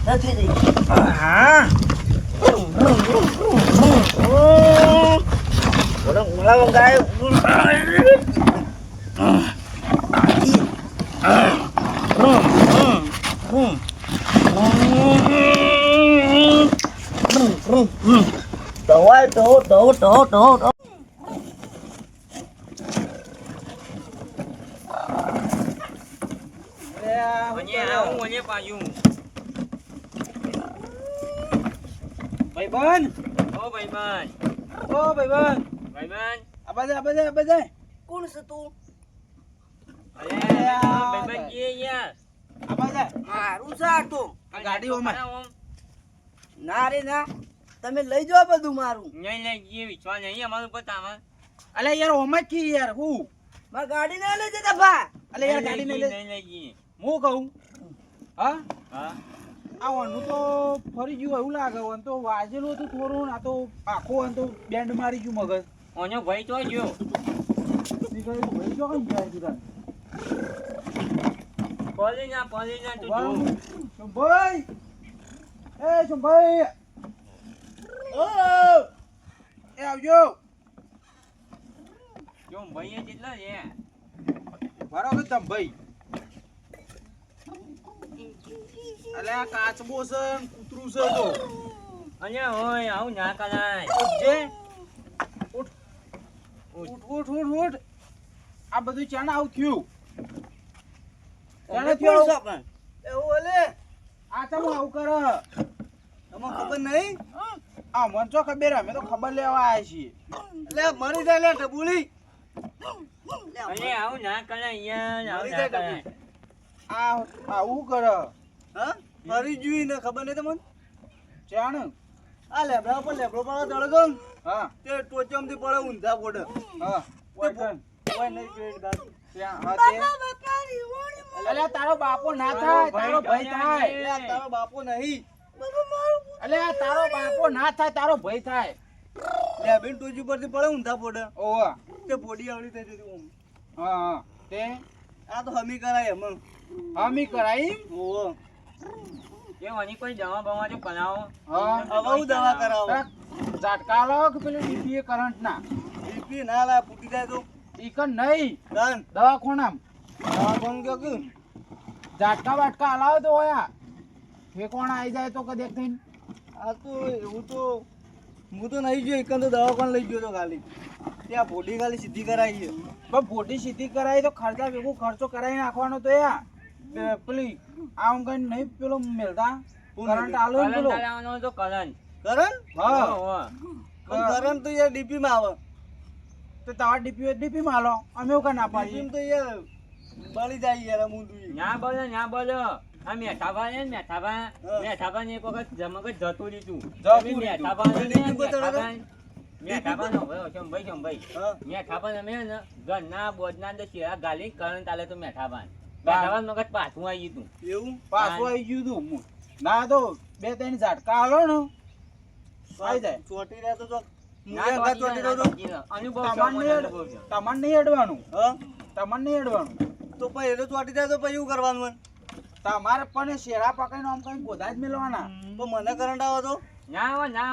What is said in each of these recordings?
નથી રહી. હા બોલો મોળા વગાય દવાઈ તો કોણ છે તું? મારું છે આ તો. ના રે ના, તમે લઈ જાઓ બધું મારું. અલે યાર ઓમાં કી યાર હું મારી ગાડી ના લઈ જતા ભા. અલે યાર ગાડી નહીં લે હું કહું હા આ ઓનું તો ફરી ગયું એવું લાગે ઓન તો વાજેલું હતું થોડું આ તો આખો ઓન તો બેન્ડ મારી ગયું મગજ ભાઈ તો ગયો નીકળી ભાઈ જો કઈ જાય તું પલી ના તું જો. શંભાઈ એ શંભાઈ ઓ એ આવજો જો ભાઈ કેટલા છે બરાબર તમ ભાઈ અલે આ કાચબો છે કૂતરું છે તો અને હોય આવું ના કરાય. ઉઠજે ઉઠ આ બધું ચાણ આવું થયું ચાણે થયું કોણ છે પણ? એવું ઓલે આ ચમ આવું કરે તમને ખબર નહીં? આ મન ચો ખબર અમે તો ખબર લેવા આયા છીએ લે મરી જાય લે ઢબુલી. અને આવું ના કરાય યાર આવું ના કરાય. આ આવું કરે હા મરી જોઈ ને ખબર નહીં તમને? ચાણ આ લેબડા પર લેબડો પર ચડો ને હા તે ટોચમથી પડે ઊંધા પડે. હા ઓય કન કોઈ નહીં પેટ ગાડી. ત્યાં હા તે અલે તારો બાપો ના થાય તારો ભાઈ થાય લે આ તારો બાપો નહીં. અલે તારો બાપો ના થાય તારો ભાઈ થાય લેબીન ટોચી પરથી પડે ઊંધા પડે. ઓવા તે બોડી આવડી થઈ જતી ઓમ. હા તે આ તો હમી કરાય એમ. હમી કરાઈ ઓહો એ વની કોઈ દવા બવા જો કરાવો. હા હવે હું દવા કરાવો. ઝાટકા લાવો કે પેલું ડીપીએ કરંટ ના બીપી ના લા ફૂટી જાય તો ઈકન નહીં કાન દવાખાનામ દવા કોણ ગયો કે ઝાટકા વાટકા હલાવો તો ઓયા ફેકોણ આવી જાય તો કદેક થઈને આ તો એવું તો હું તો નહીં ગયો એકન તો દવા કોણ લઈ ગયો તો ખાલી ત્યાં બોડી ખાલી સીધી કરાવી છે. પણ બોડી સીધી કરાવી તો ખર્ચા ભેગું ખર્ચો કરાવી નાખવાનો તો યા પેલી આમ કઈ નહીં પેલો મેલતા કરંટ આલો ને પેલો કરાવવાનો તો કરંટ. કરણ હા પણ કરણ તો યાર ડીપી માં આવે. તો તમારે ડીપી માં હાલો અમે એવું કઈ ના પાડીએ ડીપી તો યાર બળી જાય યાર મુંડું. ના બોલો આ મેઠાભા ને મેઠાભા ને એક વખત જમગત જતું રીતું મેઠાભા નો શંભાઈ હા મેઠાભા અમે ને ઘરના બોધના અંદર શેરા ગાલી કરંટ આલે તો મેઠાભા મગજ પાછું આવી ગયું. એવું પાછું આવી ગયું તું ના તો બે ત્રણ ઝાટકા હાલો ને આવી જાય ચોટી રહ્યા તો તો ના ચોટી રહ્યો તો અનુભવ તમારે નહીં હેડવાનું હા તમારે નહીં હેડવાનું તો પછી એ તો ચોટી જાય તો પછી એવું કરવાનું હોય? તમારે પણ શેરા પકડીને આમ કઈ ગોદા જ મેળવાના તો મને કરંટ આવે તો ના હો એને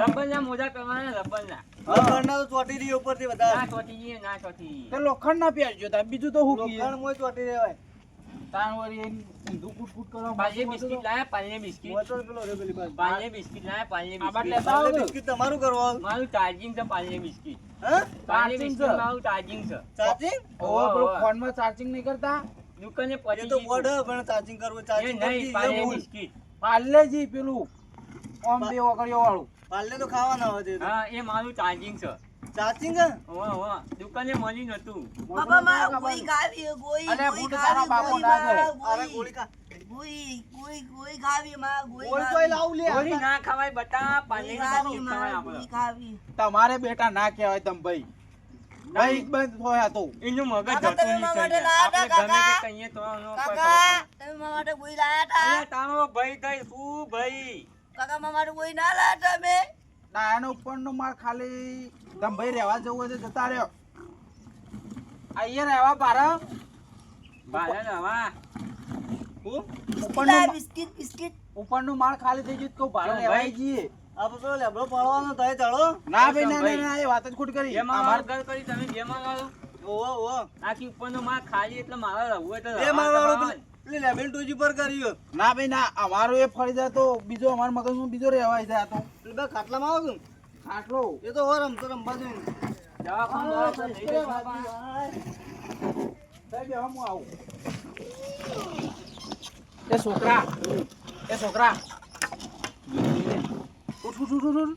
રબર ના મોજા કરવાના રબર ના કરંટ તો ચોટી રહી ઉપરથી ના વધારે. ચોટી જઈએ ના ચોટી તે લોખંડ ના પ્યાજો તા બીજું તો હું કીએ લોખંડ મોય ચોટી રહેવાય. તાણ વળી ઊંધું કૂટ કરવા પાલે બિસ્કિટ લાયા પાલે બિસ્કિટ મોટો પેલો રે પેલી પાસે. પાલે બિસ્કિટ લાયા પાલે આ બાટલે બિસ્કિટ તાવ બિસ્કિટ તમારું કરવાનું. મારું ચાર્જિંગ છે પાલે બિસ્કિટ હા પાલે ચાર્જિંગ બિસ્કિટ છે. મારું ચાર્જિંગ છે ચાર્જિંગ ઓવો પેલો ઓવો. ફોન માં ચાર્જિંગ નહીં કરતા દુકાને એ પડી તો ગયું. બોર્ડ પણ ચાર્જિંગ કરવું એ ચાર્જિંગ નહીં પાલે કરતી બિસ્કિટ પાર્લેજી પેલું ઓમ બે વગડીઓ વાળું પાલે તો ખાવાના હોય તે તો. હા એ મારું ચાર્જિંગ છે ચાર્જિંગ હે? દુકાને મળી નતું બાબા મારા ગોળી ખાવી હે, ગોળી, અલે ગોળી બુટ તારા ખાવી, બાપો ગોળી ના મારા, જાય. ગોળી. અરે ગોળી ખા. ગોળી ખાવી મારા, ગોળી ગોળી ખાવી. તોય લાવું લે ગોળી ના ખવાય બટા પાલે ગોળી ખાવી મારા, આપણે ગોળી ખાવી. તમારે બેટા ના કહેવાય તમ ભાઈ ભાઈ બંધ થયા તો એનું મગજ કાકા, જતું તમે નહીં મારા થઈ માટે જાય. આપણે લાયા ગમે તા, તે કહીએ તો એનો કોઈ કાકા ખબર તમે મારા માટે ગોળી લાયા તા? નહીં. તારો ભાઈ થઈ શું ભાઈ કાકા મારા માટે ગોળી ના લાયા તમે? ના એનો ઉપરનો માર ખાલી તમ ભાઈ રહેવા જવું હોય તો જતા રહ્યો અહીંયા રહેવા પારા બાળા નવા ઉપરનો બિસ્કિટ લાયા, બિસ્કિટ, બિસ્કિટ. ઉપરનો માળ ખાલી થઈ ગયું તો ભાડે કેમ લેવાય ભાઈ? જઈએ. આપણે તો લેબડો પાડવાનો થાય ચાલો. ના ભાઈ ના એ વાત જ ખોટી કરી. જેમાં અમાર વાત કરી તમે જેમાં વાળો ઓહો ઓહો આખી ઉપરનો માળ ખાલી એટલે મારે રહેવું હોય તો એ રહેવા મારવાળો દેવાનું. પેલી લેબેલ ટોજી પર કર્યો. ના ભાઈ ના અમારો એ ફરી જાય તો બીજો અમારા મગજમાં બીજો રહેવાય જાય તો પેલી બે ખાટલામાં આવો કે? આટલો એ તો હો રમતો રમવા દે. દવાખાનું બરાબર લઈ જજો બાપા. સાહેબ હું આવું. એ છોકરા ઉઠ ઉઠ ઉઠ ઉઠ.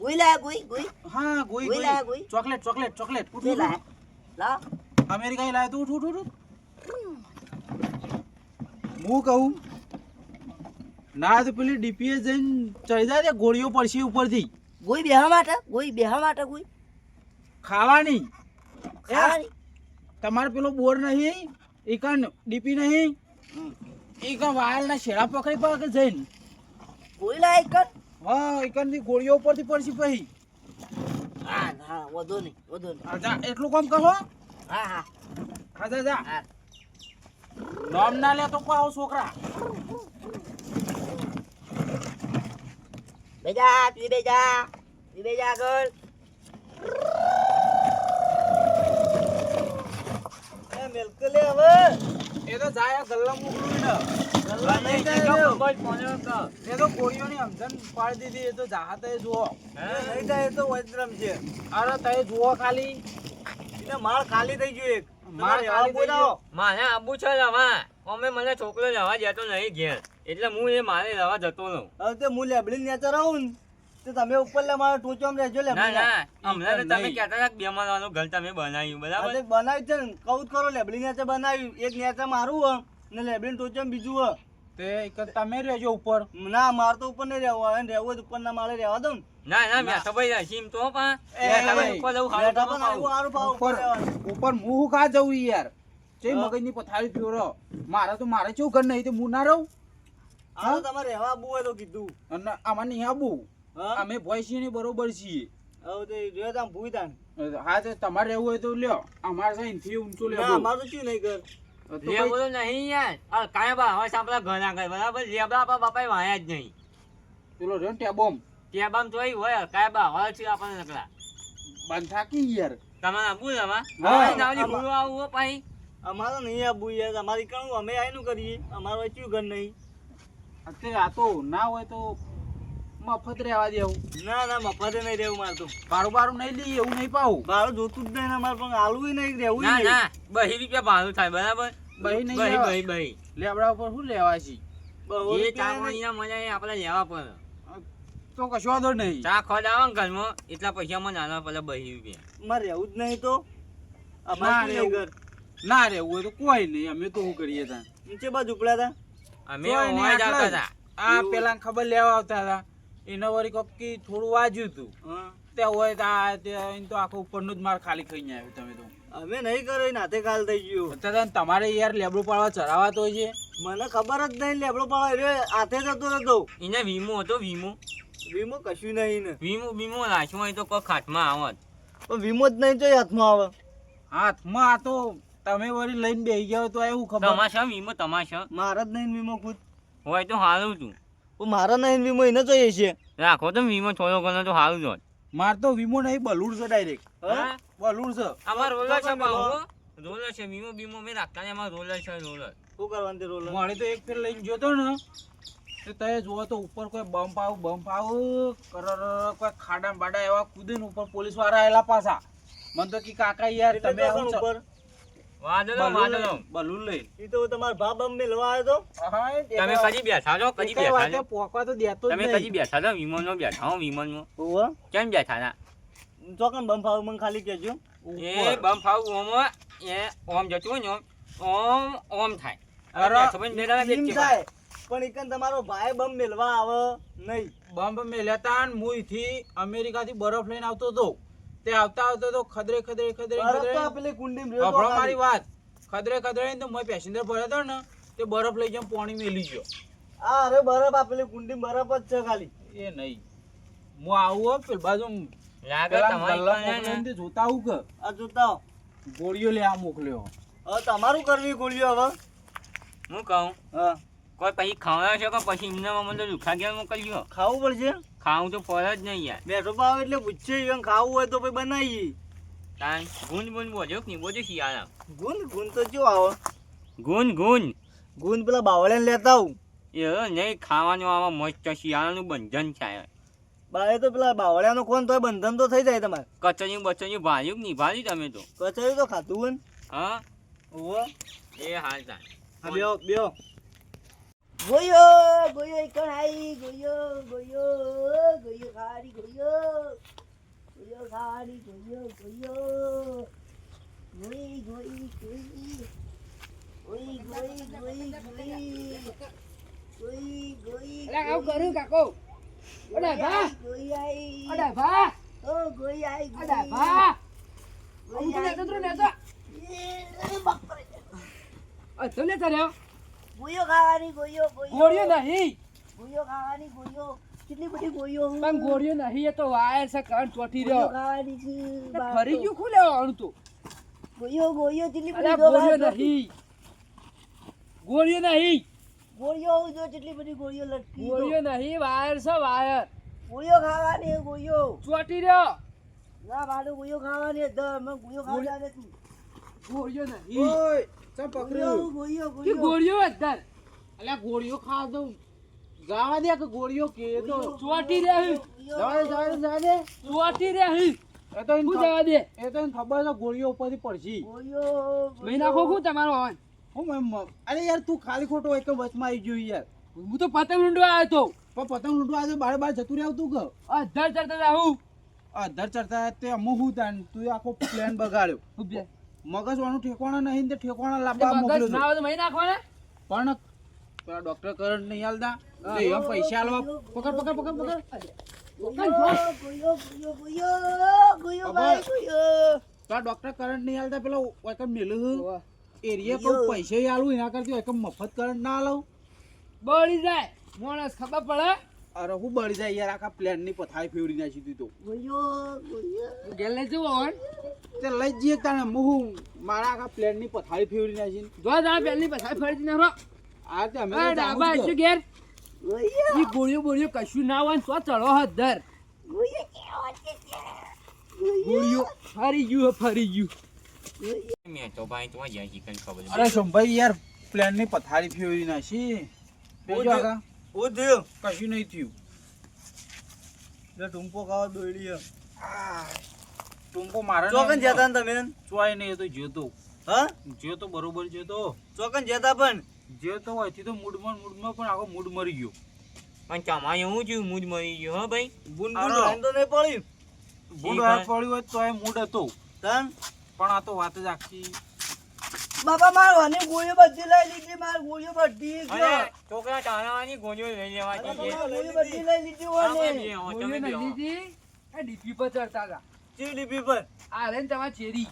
ગુઈ લાયા ગુઈ ગુઈ હા ગોઈ ગોઈ લાયા, ગોઈ. ચોકલેટ ચોકલેટ ચોકલેટ ઉઠ, તે ઉઠ, લાયા લા ઉઠ. અમેરિકા લાયો તું ઉઠ ઉઠ ઉઠ. હું કહું ના તો પેલી ડીપીએસ જઈને ચડી જાય ને ગોળીઓ પડશે ઉપરથી ગુઈ બેહવા માટે ગુઈ ખાવાની. ખાવાની તમારે પેલો બોર નહીં એકન ડીપી નહીં એકન વાયલ ના શેડા પકડી પકડી જઈને ગુઈ લાયા એકન હા એકન થી ગોળીઓ ઉપરથી પડશે પછી હા હા વધો નહીં આ જા, એટલું કામ કહો. હા હા હા જા જા. હા નામ ના લે તો કોઈ આવો છોકરા. બેજા આગળ એ મેલક લે હવે. એ તો જાય ગલ્લા મોકલું ને ગલ્લા નહીં જાય જો લ્યો. મગજ ફોને કર. એ તો ગોળીઓની સમજણ પાડી દીધી. એ તો જાતે જુઓ. એ નહીં જાય એ તો વજ્રમ છે. અરે તે જુઓ ખાલી એને માળ ખાલી થઈ ગયો એક. માળ તમારે ખાલી થઈ બોલાવો. મારે આબુ છે રવા અમે મને છોકરો રહેવા જતો નહીં ઘેર એટલે હું એ મારે રહેવા જતો રહું. હવે તે હું લેબડી નેચર આવું ને તો તમે ઉપર લે મારા ટોચામ રહેજો ના લેબડી ના હમણાં તો તમે નહીં. કહેતા હતા કે બે માળવાનું ઘર તમે બનાવ્યું બરાબર. બનાવ્યું છે ને કહું જ ખરો લેબડી નેચર બનાવ્યું એક નેચર મારું હ ને લેબડી ટોચામ બીજું હ. તે એક તમે રહેજો ઉપર. ના માર તો ઉપર નહીં રહેવું હવે રહેવું હોય તો ઉપર ના માળે રહેવા દઉં ને. ના મેં તો ભાઈ સીમ તો પણ એ ભાઈ, ઉપર જવું બેઠા ખાવું પણ આવ્યું હારું ભાવ ઉપર ઉપર રહેવાનું. ઉપર હું કા જવું યાર જે હા. મગજની પથારી ફેરો મારે ચેવું ઘર નહીં તો હું ના રહું. આ તો તમારે રહેવા આવવું હોય તો કીધું. અને આમાં નહીં આવું હા અમે ભોય છીએ ને બરોબર છીએ. હવે તો જોયો તો આમ ભૂઈ તાણ. હા તો તમારે રહેવું હોય તો લ્યો અમારે છે અહીંથી ઊંચું ના લેવું અમારું શું નહીં કર. તો લેવું તો નહીં યાર આ કાંઈ બા હવે સાંભળા ઘર આગળ બરાબર લેબડા આપણા બાપાએ વાયા જ નહીં પેલો રહ્યો ને ટેબોમ ત્યાં બામ જોઈ હોય કાંઈ બા હવે છે આપણને નકલા બંધ થાકી યાર. તમારે આબુ રવા હા. નાવલી ભૂલો આવું હો પાછી અમારે નહીં આવવું યાર અમારી કણું અમે આયનું કરીએ અમારું વચ્ચું ઘર નહીં. અત્યારે આ તો ના હોય તો મફત રહેવા દેવું. ના ના મફતે નહીં રહેવું મારે તો. બારું નહીં લઈએ એવું નહીં પાવું. ભાડું જોતું જ નહીં ને અમારે પણ હાલવું નહીં રહેવું ના નહીં. ના 2 રૂપિયા ભાડું થાય બરાબર બહી નહીં બહી લેવા. બહી લેબડા ઉપર શું લેવા છે બહુ એ રૂપિયા ચા નહીં. પાણીના મજા એ આપણે લેવા પડે તો કશો વાંધો નહીં. ચા ખોદ આવે ને ઘરમાં એટલા પૈસામાં નાના પડે 2 રૂપિયા મારે રહેવું જ નહીં તો ના અમારે શું નહીં રહેવું. ઘર. ના રહેવું હોય તો કોઈ નહીં અમે તો શું કરીએ તા. નીચે બાજુ ઉપડ્યા હતા. અમે કોઈ નહીં, ઓય જ આટલા આવતા જ. હતા આ પેલા ખબર લેવા આવતા હતા એને વળી કોક કી થોડું વાજ્યું હતું હા. તે હોય તો આ તે એને તો આખો ઉપરનું જ માર ખાલી ખાઈને આવ્યું તમે તો. અમે નહીં કરો એ નાતે કાલ થઈ ગયું. અત્યારે તમારે યાર લેબડું પાડવા ચરાવા તો છે. મને ખબર જ નહીં લેબડો પાડો રહ્યો હાથે જતો રહેતો. એને વીમો હતો વીમો વીમો કશું નહીં ને. વીમો રાખ્યો હોય તો કોઈ ખાટમાં આવત પણ વીમો જ નહીં જોઈએ હાથમાં આવે. હાથમાં આ તો તમે વળી લઈને બેસી ગયા તો એવું ખબર. તમાશા વીમો તમાશા મારા જ નહીં વીમો ખુદ. હોય તો સારું તું પણ મારા નહીં વીમો એને જોઈએ છે. રાખો તો વીમો થોડો ઘણો તો સારું જ હોત માર તો વીમો નહીં બલૂડ છે ડાયરેક્ટ. હા? બલૂડ છે. અમાર રોલર છે તો બાબુ રોલર છે વીમો બીમો મેં રાખતા નહીં અમાર રોલર છે રોલર શું કરવાનું તે રોલર? મારે તો એક ફેર લઈને જોતો ને તો તમે જુઓ તો ઉપર કોઈ બમ્પ આવું કરર કોઈ ખાડા બાડા એવા કૂદે ને ઉપર પોલીસ વાળા આયેલા પાછા. મને તો કી કાકા યાર એટલે તમે તો આવું કોણ ઉપર? વાદળો બલૂન લઈ. ઈ તો તમારા બાપ અમ મેલવા આવ્યો તો. તમે કદી બેઠા છો કદી એકેય બેઠા વાતે છો પોકવા તો દેતો જ તમે નહીં. કદી બેઠા છો વિમાનમાં બેઠા હો વિમાનમાં ઓહો. કેમ બેઠા હતા ચોકન બમ ફાવ મને ખાલી કહેજો. એ ઉપર. બમ ફાવ ઓમ એ ઓમ જતું હોય ને ઓમ થાય અરે, બેઠો ભાઈ બેઠા એમ થાય. પણ ઈકન તમારો ભાઈ બમ મેલવા આવે નહીં. બંબ મેલ્યા તા ને હું અહીંથી અમેરિકાથી બરફ લઈને આવતો હતો. તે આવતા તો ખદરે બરફ તો આ પેલી કુંડીમાં રહ્યો તો અભળો ખાલી. મારી વાત. ખદરે ને તો મેં પેસેન્જર ભર્યો હતો ને તે બરફ લઈ જઈને પાણી મેલી ગયો. આ અરે બરફ આ પેલી કુંડીમાં બરફ જ છે ખાલી. એ નહીં હું આવું હો પેલી બાજુ લાગે પેલા તમારી ગલ્લા પાસે મોકલીને ને તે જોતા આવું કે આ જોતા હો. ગોળીઓ લેવા મોકલ્યો. હવે તમારું કરવી ગોળીઓ હવે. હું કહું હા કોઈ પછી ખવડાવશો કે પછી એમને મને લુખા ઘેર મોકલજો. ખાવું પડશે ખાવું તો ફળ જ નહીં યાર. બેઠો ભાવ એટલે પૂછશે એમ ખાવું હોય તો પછી બનાવીએ. તાન ગુંદ ગુંદ બોજો કે નહીં બોજો શિયાળા. ગુંદ તો જો આવો ગુંદ પેલા બાવળે લેતા આવું. એ નહીં ખાવાનું આવા મસ્ત શિયાળાનું બંધન છે. બાએ તો પેલા બાવળિયાનો કોણ તોય બંધન તો થઈ જાય તમારે. કચરિયું બચરિયું ભાર્યું કે નહીં ભાર્યું તમે તો? કચરી તો ખાતું હોય ને. હા ઓહો એ હાલ તાન. હા બેહો ગોયો એકણ આઈ ગોયો ખારી ગોયો ખારી ગોઈ અલા આવું કરું કાકો. અડા ભા ગોઈ આઈ અડા ભા ઓ ગોઈ આઈ અડા ભા આવું તો લેતો તું લેતો. બાપરે આ તો લે તાર્યો ગોયો ખાવાની ગોયો ગોળીઓ નહીં ગોયો ખાવાની ગોયો કેટલી બધી ગોયો પણ ગોળીઓ નહીં એ તો વાયર છે કરંટ ચોટી ગોયો રહ્યો. ખાવાની છે ફરી ગયું ખુલે આવવાનું તો. ગોયો કેટલી અલા બધી ગોળીઓ નહીં ગોળીઓ જો કેટલી બધી ગોળીઓ લટકી ગોળીઓ નહીં વાયર છે વાયર ગોળીઓ ખાવાની ગોળીઓ ચોટી રહ્યો. ના મારું ગોળીઓ ખાવાની દર મેં ગોળીઓ ખાવા દે તું ગોળીઓ નહીં ઓય ચા પકડ્યું. ગોળીઓ કે ગોળીઓ અંદર. અલા ગોળીઓ ખાવા દઉં જવા દે કે ગોળીઓ કે તો ચોટી રહી જવા દે. ચોટી રહી એ તો એને શું જવા દે એ તો એને ખબર છે ગોળીઓ ઉપરથી પડશી. ગોળીઓ લઈ નાખો હું તમારો હોન. અરે યાર તું ખાલી ખોટો એક વચમાં આવી ગયો યાર. હું તો પતંગ લૂંટવા આવ્યો તો પણ પતંગ લૂંટવા આજે બાર જતું રહ્યું તું કે અધર ચડતા જાઉં. અધર ચડતા તે અમુક હું તાન તું આખો પ્લાન બગાડ્યો. મગજ વાળું ઠેકવાના નહીં ને તે ઠેકવાના લાંબા મોકલ્યો ના હોય તો મહી નાખવાના. પણ પેલા ડોક્ટર કરંટ નહીં હાલતા તે એમ પૈસા આલવા. પકડ પેલા ડોક્ટર કરંટ નહીં હાલતા પેલા એકમ મેલું એરિયા પર પૈસા આલું એના કરતી એકમ મફત કરંટ ના આલું. બળી જાય માણસ ખબર પડે. અરે હું બળી જાય યાર આખા પ્લેન ની પથારી ફેવડી નાખી તું તો. હું ઘેર લઈ જવું હોન. તે લઈ જઈએ તાણે હું મારા આખા પ્લેન ની પથારી ફેવડી નાખી. જો જા પહેલી પછી ફરી નાખો. આ તે અમે આ ડાબા હશે ઘેર. ઈ ગોળીઓ કશું ના હોય ને તો ચડો હદર. ગોળીઓ ફરી ગયું. મેં તો ભાઈ તો જાય ચિકન ખબર અરે સોમભાઈ યાર પ્લેન ની પથારી ફેવડી નાખી. બેજો આગા હું થયું કશું નહીં થયું. એટલે ટૂંપો ખાવા દોડી ટૂંકો મારે ચોકન જતા ને તમે ચોય નહીં એ તો જોતો હા જોતો બરોબર જોતો ચોકન જતા પણ જોતો હોયથી તો મૂડમાં પણ આખો મૂડ મરી ગયો. પણ તમારે એવું થયું મૂડ મરી ગયો હો ભાઈ. બુન તો નહીં પડી મૂડ હાથ પડ્યું હોય તો એ મૂડ હતો તન પણ આ તો વાત જ આખી. બાપા મારવાની ગોળીઓ બધી લઈ લીધી માર ગોળીઓ બધી અરે છોકરા તારાવાની ગોળીઓ લઈ લેવાતી છે. ગોળીઓ બધી લઈ લીધી હોય ને ગોળીઓ નહીં લીધી. આ ડીપી પર ચડતા હતા. ચી ડીપી પર આ રે ને તમારી ચેરી.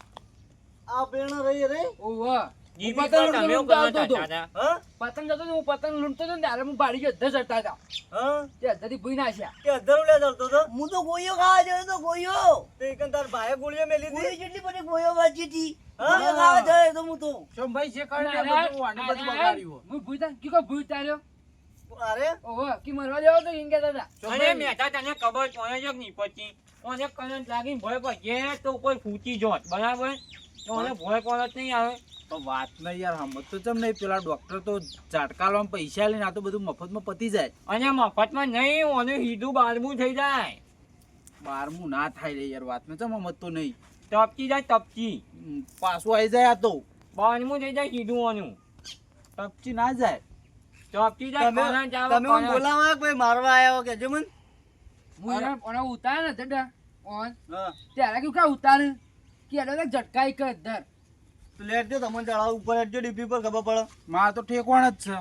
આ પ્રેરણા રહી રે ઓહો. ઈ હું બી પતંગ તમે એવું લૂંટવા કરવા આવતો હતો. જતા હતા. હા પતંગ જતો હું પતંગ લૂંટતો હતો ને ત્યારે હું બાળી ગયો અધર ચડતા હતા. હા તે અધરથી ભૂઈ નાખ્યા. કે અધર ઉલે ચાલતો તો હું તો ગોળીઓ ખાવા જયો તો ગોળીઓ તે એકન તાર ભાઈએ ગોળીઓ મેલી ગોળીઓ હતી જેટલી બધી ગોળીઓ વાંચી હતી હા? ગોળીઓ ખાવા જયો તો હું તો સોમભાઈ જે કરે ને ના, આ બધું આને બધું બગાડ્યું. હું ભૂઈ કી કો ભૂઈ તાર્યો. અરે ઓહો કી મરવા દેવો તો એમ કહેતા હતા. અને મેઠા તને ખબર પડે છે કે નહીં પછી કોને કરંટ લાગીને ભય પડે તો કોઈ ફૂટી જોત બરાબર તો મને ભય પડત નહીં આવે. તો વાત નહીં યાર સમજ તો ચમ નહીં. પેલા ડોક્ટર તો ઝાટકા લાવવામાં પૈસા લઈને આ તો બધું મફતમાં પતી જાય. અને મફતમાં નહીં અને સીધું 12મું થઈ જાય. 12મું ના થાય રે યાર વાત ને ચમ સમજ તો નહીં. તપચી જાય તપચી પાછું આવી જાય આ તો 12મું થઈ જાય સીધું આનું ટપચી ના જાય. તપચી જાય તમે કરંટ આવે, તમે મને કરંટ. બોલાવા કે ભાઈ મારવા આવ્યા કે જે મન હું એને ઓને ઉતારે ને જડા ઓન હા ત્યારે કેવું કા ઉતારે કે એનો એક ઝટકાઈ કર અધર. તો લેટજો તમને ચડાવ ઉપર લેટજો ડીપી પર ખબર પડે મારે તો ઠેકવાણ જ છે.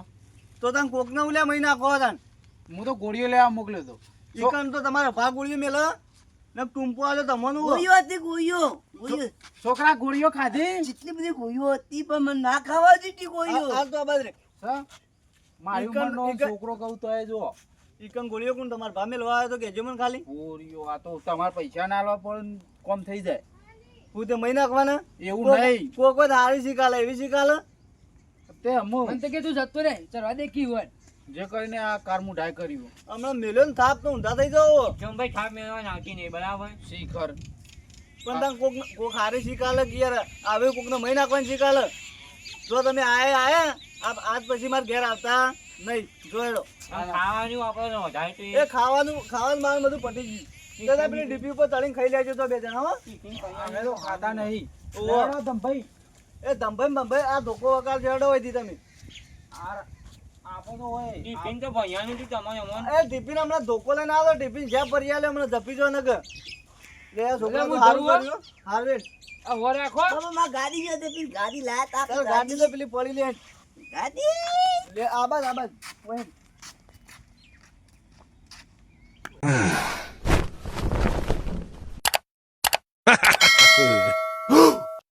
તો તને કોકને ઉલ્યા મહિના નાખો તને હું તો ગોળીઓ લેવા મોકલ્યો તો. ચિકન તો તમારે ભાગ ગોળીઓ મેલો ને ટૂંપો આવ્યો તમને ગોળીઓ હતી ગોળીઓ છોકરા ગોળીઓ ખાધી જેટલી બધી ગોળીઓ હતી પણ મને ના ખાવા દીધી ગોળીઓ હાલ તો આ બાદ રે છે? મારી ઉંમરનો છોકરો કહું તો એ જો ચિકન ગોળીઓ કોણ તમારે ભાવ મેલવા આવ્યો તો કે જે મને ખાલી ગોળીઓ આ તો તમારે પૈસા ના આલવા પડે ને કોમ થઈ જાય. હું તે મહિના નાખવાના એવું નહીં કોઈ કોઈ હારી શીખાલે એવી શીખાલે તે અમુક મને તો કે તું જતો રે ચરવા દે કી હોય જે કરીને આ કાર મુઢાઈ કર્યું હમણાં મેલ્યો ને થાપ તો ઊંધા થઈ જાઓ. ચમ ભાઈ થાપ મેળવવા આવતી નહીં બરાબર. શિખર પણ તમે કોક હારી શીખાલે કે યાર આવે કોકને મહી નાખવાની શીખાલે. જો તમે આયા આજ પછી મારે ઘેર આવતા નહીં. જોયેલો આમ ખાવાનું આપણે વધારે તો એ ખાવાનું મારું બધું પટી ગયું. દાદા પેલી ડીપી ઉપર તળીને ખાઈ લેજો તો બે જણા હો. અમે તો ખાતા નહીં. ઓહો. લેવડો ધમભાઈ એ ધંભાઈ આ ધોકો વગાડ જેડો હોય તી તમે. આપો તો હોય ટિફિન તો ભૈયાનું હતું તમારે અમોને. એ ટિફિન હમણાં ધોકો લઈને આવો. ટિફિન જ્યાં પરી આલે હમણાં જપી જો નગર. લે આ છોકરા એટલે તો હું સારું જવું, કર્યું. હારું. આ વર રાખો બાબા માર ગાડી છે તે પેલી ગાડી લાયા તા તારે ગાડી તો પેલી પડી લે. ગાડી લે આબાદ ઓય.